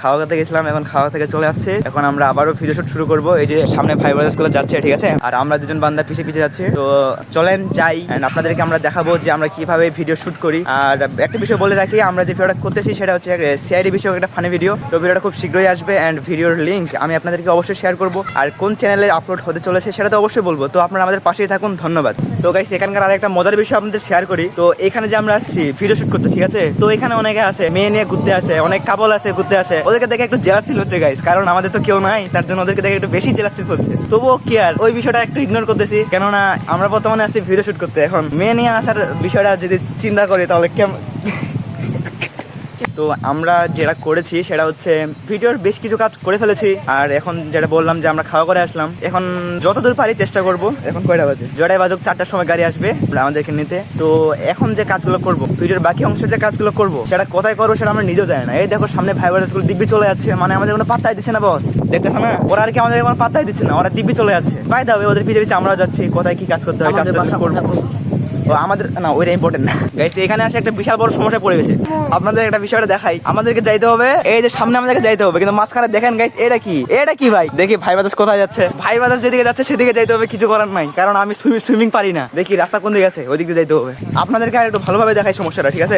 খাওয়া খেতে গেছিলাম, এখন খাওয়া থেকে চলে আসছে। এখন আমরা আবারও ভিডিও শুট শুরু করবো। এই যে সামনে ভাই ব্রাদার্স গুলো যাচ্ছে, ঠিক আছে, আর আমরা দুজন বান্দা পিছিয়ে পিছিয়ে যাচ্ছি। তো চলেন যাই, আপনাদেরকে আমরা দেখাবো যে আমরা কিভাবে ভিডিও শুট করি। আর একটা বিষয় বলে রাখি, আমরা যে ভিডিওটা করতেছি সেটা হচ্ছে সিআইডি বিষয়ক একটা ফানি ভিডিও। তো ভিডিওটা খুব শীঘ্রই আসবে অ্যান্ড ভিডিওর লিঙ্ক আমি আপনাদেরকে অবশ্যই শেয়ার করবো, আর কোন চ্যানেলে আপলোড হতে চলেছে সেটা তো অবশ্যই বলবো। তো আপনারা আমাদের পাশেই থাকুন, ধন্যবাদ। তো গাইস, এখানকার আরেকটা মজার বিষয় আপনাদের শেয়ার করি। তো এখানে যে আমরা আসছি ভিডিও শুট করতে, ঠিক আছে, তো এখানে অনেকে আছে মেয়ে নিয়ে ঘুরতে আসে, অনেক কাপল আছে ঘুরতে আসে। ওদেরকে দেখে একটু জেলাস ফিল হচ্ছে গাইস, কারণ আমাদের তো কেউ নাই, তার জন্য ওদেরকে দেখে একটু বেশি জেলাস ফিল হচ্ছে। তবুও কি আর, ওই বিষয়টা একটু ইগনোর করতেছি, কেননা আমরা বর্তমানে আসছি ভিডিও শুট করতে। এখন মেয়ে নিয়ে আসার বিষয়টা যদি চিন্তা করি তাহলে কেমন। তো আমরা যেটা করেছি সেটা হচ্ছে ভিডিওর বেশ কিছু কাজ করে ফেলেছি, আর এখন যেটা বললাম যে আমরা খাওয়া করে আসলাম, এখন যতদূর পারি চেষ্টা করব। এখন কয়টা বাজে, জয়টাই বাজুক, 4টার সময় গাড়ি আসবে আমাদেরকে নিতে। তো এখন যে কাজগুলো করব, ভিডিওর বাকি অংশের যে কাজগুলো করব, সেটা কোথায় করবো সেটা আমরা নিজেও জানি না। এই দেখো সামনে ভাই ব্রাদার্স গুলো দিব্যি চলে যাচ্ছে, মানে আমাদের কোনো পাত্তাই দিচ্ছে না বস, দেখতেছো না? ওরা আর কি আমাদের কোনো পাত্তাই দিচ্ছে না, ওরা দিব্যি চলে যাচ্ছে। বাই দা ওয়ে, ওদের পিছে পিছে আমরাও যাচ্ছি। কোথায় কি কাজ করতে হয় কাজটা করবো। আমাদের না, ওইটা ইম্পর্টেন্ট না গাইস। এখানে আসে একটা বিশাল বড় সমস্যা পড়ে গেছে। আপনাদের একটা বিষয়টা দেখাই, আমাদেরকে যাইতে হবে এই যে সামনে, আমাদেরকে যাইতে হবে, কিন্তু মাঝখানে দেখেন গাইস, এটা কি, এটা কি ভাই? দেখি ভাই ব্রাদার্স কোথায় যাচ্ছে। ভাই ব্রাদার্স যেদিকে যাচ্ছে সেদিকে যাইতে হবে, কিছু করার নাই, কারণ আমি সুইমিং পারি না। দেখি রাস্তা কোন দিকে আছে, ওই দিকে যাইতে হবে। আপনাদেরকে আর একটু ভালোভাবে দেখাই সমস্যাটা, ঠিক আছে,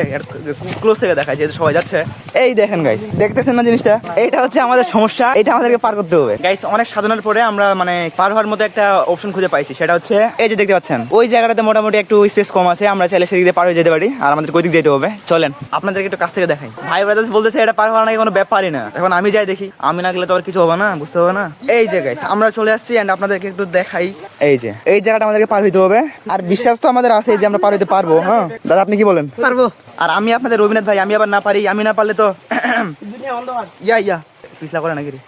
ক্লোজ থেকে দেখাই, যেহেতু সবাই যাচ্ছে। এই দেখেন গাইস, দেখতেছেন না জিনিসটা? এইটা হচ্ছে আমাদের সমস্যা, এটা আমাদেরকে পার করতে হবে গাইস। অনেক সাধনার পরে আমরা মানে পার হওয়ার মতো একটা অপশন খুঁজে পাইছি, সেটা হচ্ছে এই যে দেখতে পাচ্ছেন, ওই জায়গাটাতে মোটামুটি একটু স্পেস কম আছে, আমরা চাইলে সেদিকে পার হয়ে যেতে পারি, আর আমাদের ওই দিক যেতে হবে। চলেন আপনাদেরকে একটু কাছ থেকে দেখাই। ভাই ব্রাদার্স বলতেছে এটা পার হওয়া নাকি কোনো ব্যাপারই না। এখন আমি যাই দেখি, আমি না গেলে তো আর কিছু হবে না, বুঝতে হবে না। এই যে গাইস আমরা চলে আসছি, এন্ড আপনাদেরকে একটু দেখাই। এই যে এই জায়গাটা আমাদেরকে পার হইতে হবে, আর বিশ্বাস তো আমাদের আছে যে আমরা পার হইতে পারবো। হ্যাঁ দাদা, আপনি কি বলেন? পারবো। আর আমি আপনাদের রবীন্দ্রনাথ ভাই, আমি আবার না পারি, আমি না পারলে তো ইয়া পিছলা করে নাকি রে।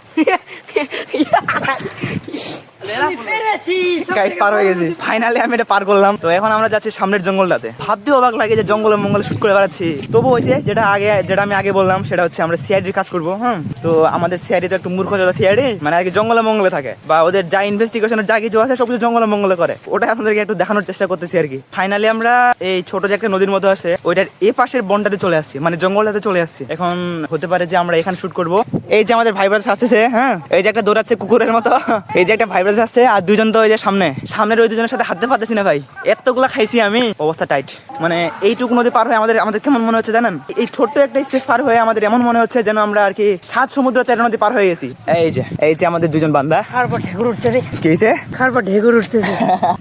পার হয়ে গেছি ফাইনালি, আমি এটা পার করলাম। তো এখন আমরা যাচ্ছি সামনের জঙ্গলটাতে। ভাবতে অবাক লাগে যে জঙ্গলে মঙ্গলে শুট করে বেড়াচ্ছি, তবু হয়েছে যেটা আমি আগে বললাম, সেটা হচ্ছে আমরা সিআইডির কাজ করবো। হ্যাঁ, তো আমাদের সিআইডি তো একটু মূর্খ যারা সিআইডি, মানে আর কি জঙ্গলে মঙ্গলে থাকে, বা ওদের যা ইনভেস্টিগেশনের যা কিছু আছে সবকিছু জঙ্গলে মঙ্গলে করে, ওটা আপনাদেরকে একটু দেখানোর চেষ্টা করতেছি আর কি। ফাইনালি আমরা এই ছোট যে একটা নদীর মতো আছে, ওইটার এ পাশের বনটাতে চলে আসছি, মানে জঙ্গলটাতে চলে আসছি। এখন হতে পারে যে আমরা এখানে শুট করবো। এই যে আমাদের ভাই ব্রাদার্স আসছে, হ্যাঁ, এই যে একটা দৌড়াচ্ছে কুকুরের মতো, এই যে একটা ভাই ব্রাদার্স আসছে, আর দুজন তো ওই যে সামনের ওই দুজনের সাথে হাঁটতে পারতেছি না ভাই, এতগুলা খাইছি আমি, অবস্থা টাইট। মানে এইটুকু নদী পার হয়ে আমাদের কেমন মনে হচ্ছে জানেন? এই ছোট্ট একটা স্পেস পার হয়ে আমাদের এমন মনে হচ্ছে যেন আমরা আর কি 7 সমুদ্র 13 নদী পার হয়ে গেছি। এই যে আমাদের দুজন বান্দা, খারপা ঢেকুর উঠতেছে। কি হইছে? খারপা ঢেকুর উঠতেছে।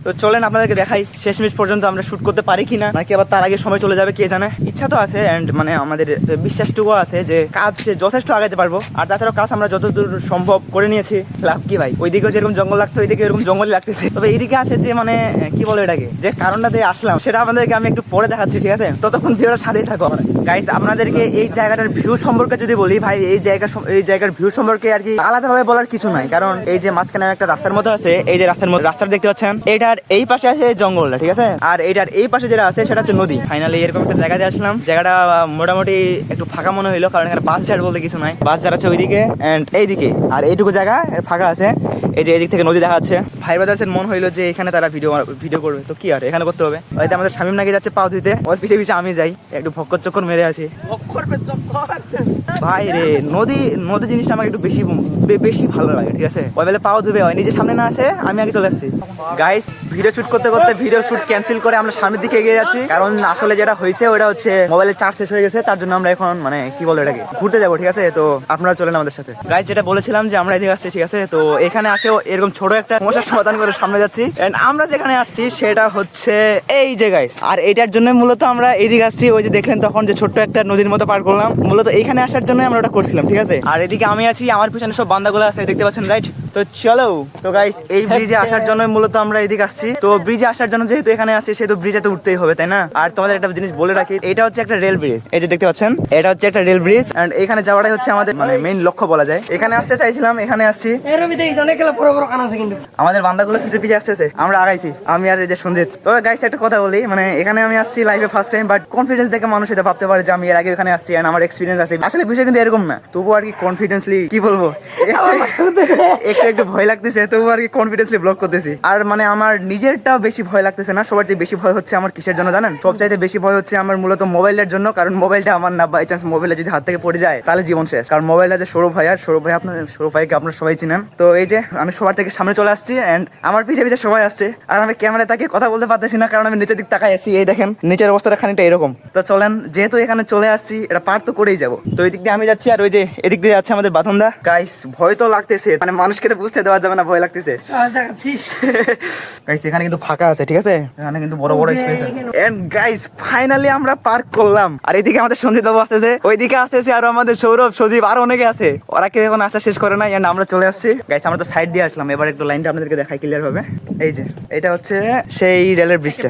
তো চলেন আপনাদেরকে দেখাই শেষমেশ পর্যন্ত আমরা শুট করতে পারি কিনা, নাকি আবার তার আগে সময় চলে যাবে কে জানে। ইচ্ছা তো আছে, এন্ড মানে আমাদের বিশ্বাসটুকু আছে যে কাজ যথেষ্ট আগাইতে পারবো। আর তাছাড়াও কাজ আমরা যতদূর সম্ভব করে নিয়েছি। লাভ কি ভাই, ওইদিকেও যেরকম জঙ্গল লাগতো ওইদিকে এরকম জঙ্গলই লাগতেছে। তবে এইদিকে আসে যে মানে কি বলে এটাকে, যে কারণটা দিয়ে আসলাম সেটা আপনাদেরকে আমি একটু পরে দেখাচ্ছি, ঠিক আছে? ততক্ষণ ভিডিওটা সাথেই থাকো গাইস। আপনাদেরকে এই জায়গাটার ভিউ সম্পর্কে যদি বলি ভাই, এই জায়গার ভিউ সম্পর্কে আর কি আলাদাভাবে বলার কিছু নাই, কারণ এই যে মাঝখানে একটা রাস্তার মতো আছে, এই যে রাস্তাটা দেখতে পাচ্ছেন, এটার এই পাশে আছে জঙ্গলটা, ঠিক আছে, আর এটার এই পাশে যেটা আছে সেটা হচ্ছে নদী। ফাইনালি এরকম একটা জায়গাতে আসলাম, জায়গাটা মোটামুটি একটু ফাঁকা মনে হইলো, কারণ এখানে বাস ঝাড় বলতে কিছু নাই, বাস ঝাড় আছে ওইদিকে এন্ড এইদিকে, আর এইটুকু জায়গা ফাঁকা আছে। এই যে এদিক থেকে নদী দেখা যাচ্ছে। ভাই ব্রাদার্সের মন হইলো যে এখানে তারা ভিডিও করবে, তো কি আর এখানে করতে হবে। হয়তো আমাদের শামিম নাকি যাচ্ছে পাও ধুইতে, ওর পিছে পিছে আমি যাই, একটু ভক্কর চক্কর মেরে আছি। ভাই রে, নদী জিনিসটা আমার একটু বেশি ভালো লাগে, ঠিক আছে? ওই বেলে পাও ধুবে, হয় নিজের সামনে না আসে, আমি আগে চলে আসছি। গাইস ভিডিও শুট করতে করতে ভিডিও শুট ক্যান্সেল করে আমরা সামনের দিকে এগিয়ে যাচ্ছি, কারণ আসলে যেটা হয়েছে ওটা হচ্ছে মোবাইলের চার্জ শেষ হয়ে গেছে, তার জন্য আমরা এখন মানে কি বলে এটাকে ঘুরতে যাবো, ঠিক আছে? তো আপনারা চলেন আমাদের সাথে। গাইস যেটা বলেছিলাম যে আমরা এদিকে আসছি, ঠিক আছে, তো এখানে আসে এরকম ছোট একটা সমস্যার সমাধান করে সামনে যাচ্ছি। এন্ড আমরা যেখানে আসছি সেটা হচ্ছে এই যে গাইস, আর এটার জন্য মূলত আমরা এইদিকে আসছি। ওই যে দেখলেন তখন যে ছোট্ট একটা নদীর মতো পার করলাম, মূলত এখানে আসার জন্য আমরা ওটা করছিলাম, ঠিক আছে? আর এদিকে আমি আছি, আমার পিছনে সব বান্দাগুলো আছে, দেখতে পাচ্ছেন, রাইট? তো চলো। তো গাইস এই ব্রিজে আসার জন্য মূলত আমরা এদিকে আসছি। তো ব্রিজে আসার জন্য যেহেতু এখানে আসছি, সেহেতু ব্রিজে তো উঠতেই হবে, তাই না? আর তোমাদের একটা জিনিস বলে রাখি, এটা হচ্ছে একটা রেল ব্রিজ, এই যে দেখতে পাচ্ছেন, এটা হচ্ছে একটা রেল ব্রিজ, এন্ড এখানে যাওয়াটাই হচ্ছে আমাদের মানে মেইন লক্ষ্য বলা যায়। এখানে আসতে চাইছিলাম, এখানে আসছি। আমাদের বান্দাগুলো পিছে পিছে আসতেছে, আমরা আগাইছি, আমি আর এই যে সঞ্জিত। তো গাইস একটা কথা বলি, মানে এখানে আমি আসছি লাইফে ফার্স্ট টাইম, বাট কনফিডেন্স দেখে মানুষ এটা ভাবতে পারে যে আমি এর আগে এখানে আসছি এন্ড আমার এক্সপিরিয়েন্স আছে। আসলে বিষয় কিন্তু এরকম না, তবু আর কি কনফিডেন্সলি কি বলবো, একটু একটু ভয় লাগতেছে, তবু আর কি কনফিডেন্সলি ব্লগ করতেছি। আর মানে আমার নিজেরটাও বেশি ভয় লাগতেছে না, সবার যে বেশি ভয় হচ্ছে আমার কিসের জন্য জানেন? সবচাইতে বেশি ভয় হচ্ছে আমার মূলত মোবাইলের জন্য, কারণ মোবাইলটা আমার না বাই চান্স মোবাইলে যদি হাত থেকে পড়ে যায় তাহলে জীবন শেষ। কারণ মোবাইলটা যে সৌরভ ভাই, আর সৌরভ ভাই সৌরভ ভাইকে আপনারা সবাই চিনেন। তো এই যে আমি সবার থেকে সামনে চলে আসছি এন্ড আমার পিছে পিছে সবাই আসছে, আর আমি ক্যামেরায় তাকিয়ে কথা বলতে পারতেছি না কারণ আমি নিচের দিক তাকাই আছি। এই দেখেন নিচের অবস্থাটা খানিকটা এরকম। তো চলেন, যেহেতু এখানে চলে আসছি এটা পার তো করেই যাবো। তো এই দিক দিয়ে আমি যাচ্ছি, আর ওই যে এদিক দিয়ে যাচ্ছে আমাদের বাথনদা। গাইস ভয় তো লাগতেছে, মানে মানুষকে তো বুঝতে দেওয়া যাবে না, ভয় লাগতেছে। গাইস এখানে কিন্তু ফাঁকা আছে, ঠিক আছে, এখানে কিন্তু বড় বড় স্পেস আছে। এন্ড গাইস ফাইনালি আমরা পার্ক করলাম। আর এদিকে আমাদের সঞ্জিত বাবু আসতেছে, ওইদিকে আসতেছে আর আমাদের সৌরভ, সজীব, আরো অনেকে আছে। ওরা কেউ এখন আসা শেষ করে নাই এন্ড আমরা চলে আসছি। গাইস আমরা তো সাইড দিয়ে আসলাম, এবার একটু লাইনটা আপনাদেরকে দেখাই ক্লিয়ার ভাবে। এই যে এটা হচ্ছে সেই রেলের ব্রিজটা।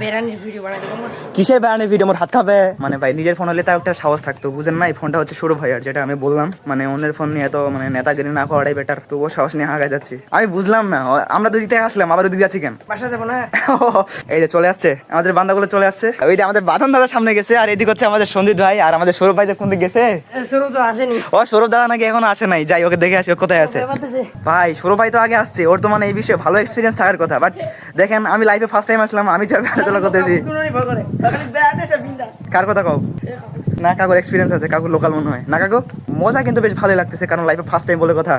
কিসের বেড়ানোর ভিডিও? আমার হাত খাবে মানে ভাই, নিজের ফোন হলে তাও একটা সাহস থাকতো, বুঝেন না? এই ফোনটা হচ্ছে সৌরভ ভাইয়ার, যেটা আমি বললাম, মানে অন্যের ফোন নিয়ে তো মানে নেতাগিরি না করাটাই বেটার। তবুও সাহস নিয়ে আগে যাচ্ছি। আমি বুঝলাম না, আমরা দুদিক থেকে আসলাম আবার ওদিকে যাচ্ছি কেন? বাসা যাবো না। এই যে চলে আসছে আমাদের বান্দাগুলো, চলে আসছে। ওই যে আমাদের বাঁধন দাদা সামনে গেছে, আর এদিকে হচ্ছে আমাদের সন্দীপ ভাই, আর আমাদের সৌরভ ভাই কোন দিকে গেছে? সৌরভ তো আসেনি। ও সৌরভ দাদা নাকি এখনো আসে নাই, যাই ওকে দেখে আসি ও কোথায় আছে। ভাই সৌরভ ভাই তো আগে আসছে, ওর তো মানে এই বিষয়ে ভালো এক্সপিরিয়েন্স থাকার কথা। বাট দেখেন আমি লাইফে ফার্স্ট টাইম আসলাম, আমি যা আলোচনা করতেছি। কার কথা কও? না কাকুর এক্সপিরিয়েন্স আছে, কাকু লোকাল মনে হয় না। কাকু মজা কিন্তু বেশ ভালোই লাগতেছে, কারণ লাইফে ফার্স্ট টাইম বলে কথা।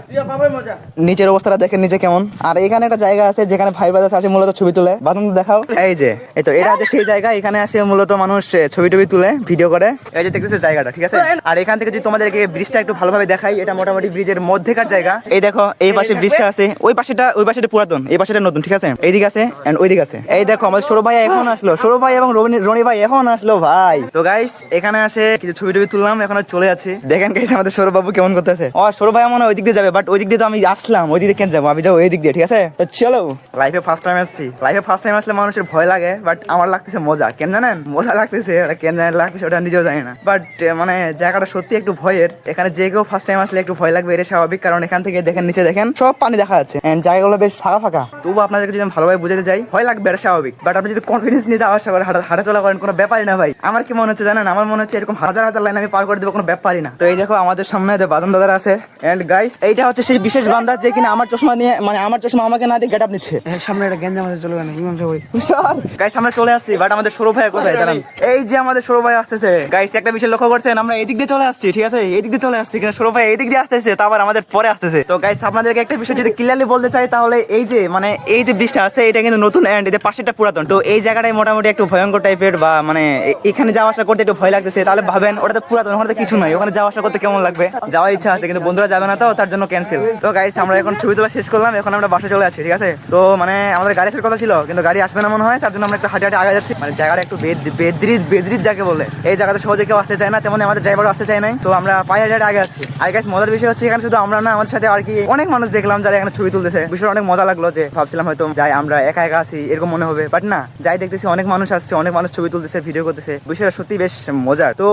নিচের অবস্থাটা দেখেন নিচে কেমন। আর এখানে একটা জায়গা আছে যেখানে ভাই ব্রাদার্স আসে মূলত ছবি তুলে। বাথরুম দেখাও। এই যে এই তো এটা হচ্ছে সেই জায়গা, এখানে আসে মূলত মানুষ ছবি টবি তুলে, ভিডিও করে। এই যে দেখতেছো জায়গাটা, ঠিক আছে। আর এখান থেকে যদি তোমাদেরকে ব্রিজটা একটু ভালোভাবে দেখাই, এটা মোটামুটি ব্রিজের মধ্যেকার জায়গা। এই দেখো এই পাশে ব্রিজটা আছে, ওই পাশেটা পুরাতন, এই পাশেটা নতুন, ঠিক আছে। এইদিকে আছে এন্ড ওইদিকে আছে। এই দেখো আমাদের সৌরভ ভাই এখন আসলো, সৌরভ ভাই এবং রনি ভাই এখন আসলো ভাই। তো গাইস এখানে আসে কিছু ছবি টবি তুললাম, এখন চলে যাচ্ছি। দেখেন গাইস আমাদের সৌরভ বাবু কেমন করতেছে। ও সৌরভ ভাই মনে হয় ওই দিক দিয়ে যাবে, বাট ওই দিক দিয়ে তো আমি আসলাম, ওই দিকে কেন যাবো? আমি যাবো এই দিক দিয়ে, ঠিক আছে। তো চলো, লাইফে ফার্স্ট টাইম আসছি। লাইফে ফার্স্ট টাইম আসলে মানুষের ভয় লাগে, বাট আমার লাগতেছে মজা। কেন জানেন? মজা লাগতেছে, কেন জানেন লাগতেছে ওটা নিজেও জানি না। বাট মানে জায়গাটা সত্যি একটু ভয়ের। এখানে যে কেউ ফার্স্ট টাইম আসলে একটু ভয় লাগবে, এটা স্বাভাবিক। কারণ এখান থেকে দেখেন নিচে দেখেন সব পানি দেখা যাচ্ছে, জায়গাগুলো বেশ ফাঁকা ফাঁকা। তবু আপনাদেরকে যদি আমি ভালোভাবে বুঝাতে যাই, ভয় লাগবে, এটা স্বাভাবিক। বাট আপনি যদি কনফিডেন্স নিয়ে যাওয়া আসা করেন, হাঁটাচলা করেন, কোনো ব্যাপারই না ভাই। আমার কি মনে হচ্ছে জানেন? আমার মনে হচ্ছে এরকম হাজার হাজার লাইন আমি পার করে দেবো, কোনো ব্যাপারই না। তো এই দেখো আমাদের সামনে বাদন দাদার আছে। এন্ড গাইস এইটা হচ্ছে সেই বিশেষ বান্দা যে কিনা আমার চশমা নিয়ে, মানে আমার চশমা আমাকে না দিয়ে গেটআপ নিচ্ছে। সামনে একটা গেঞ্জা আমাদের চলে গেল ইমাম সাহেব। গাইস আমরা চলে আসছি, বাট আমাদের সৌরভ ভাই কোথায় জানেন? এই যে আমাদের সৌরভ ভাই আসতেছে। গাইস একটা বিষয় লক্ষ্য করছেন, আমরা এদিক দিয়ে চলে আসছি, ঠিক আছে, এদিক দিয়ে চলে আসছি, কিন্তু সৌরভ ভাই এদিক দিয়ে আসতেছে, তারপর আমাদের পরে আসতেছে। তো গাইস আপনাদেরকে একটা বিষয় যদি ক্লিয়ারলি বলতে চাই, তাহলে এই যে মানে এই যে ব্রিজটা আছে এটা কিন্তু নতুন, এন্ড এদের পাশেটা পুরাতন। তো এই জায়গাটাই মোটামুটি একটু ভয়ঙ্কর টাইপের, বা মানে এখানে যাওয়া আসা করতে একটু ভয় লাগতেছে। তাহলে ভাবেন ওটা তো পুরাতন, ওখানে তো কিছু নাই, ওখানে যাওয়া আসা করতে কেমন লাগবে? যাওয়ার ইচ্ছা আছে কিন্তু বন্ধুরা যাবে না, তো তার জন্য ক্যান্সেল। তো গাইস আমরা এখন ছবি তোলা শেষ করলাম, এখন আমরা বাসা চলে যাচ্ছি, ঠিক আছে। তো মানে আমাদের গাড়ি আসার কথা ছিল, কিন্তু গাড়ি আসবে না মনে হয়, তার জন্য আমরা একটু হাঁটে হাঁটে আগে যাচ্ছি। মানে জায়গাটা একটু বেদরিজ যাকে বলে, এই জায়গাতে সহজে কেউ আসতে চায় না, তেমন আমাদের ড্রাইভারও আসতে চায় নাই। তো আমরা পায়ে হাঁটে আগে যাচ্ছি। আর গাইস মজার বিষয় হচ্ছে এখানে শুধু আমরা না, আমাদের সাথে আর কি অনেক মানুষ দেখলাম যারা এখানে ছবি তুলতেছে। বিষয়টা অনেক মজা লাগলো, যে ভাবছিলাম হয়তো যাই আমরা একা একা আছি এরকম মনে হবে, বাট না, যাই দেখতেছি অনেক মানুষ আসছে, অনেক মানুষ ছবি তুলতেছে, ভিডিও করতেছে। বিষয়টা সত্যি বেশ মজার। তো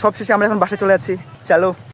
সবশেষে আমরা এখন বাসায় চলে যাচ্ছি, চলো।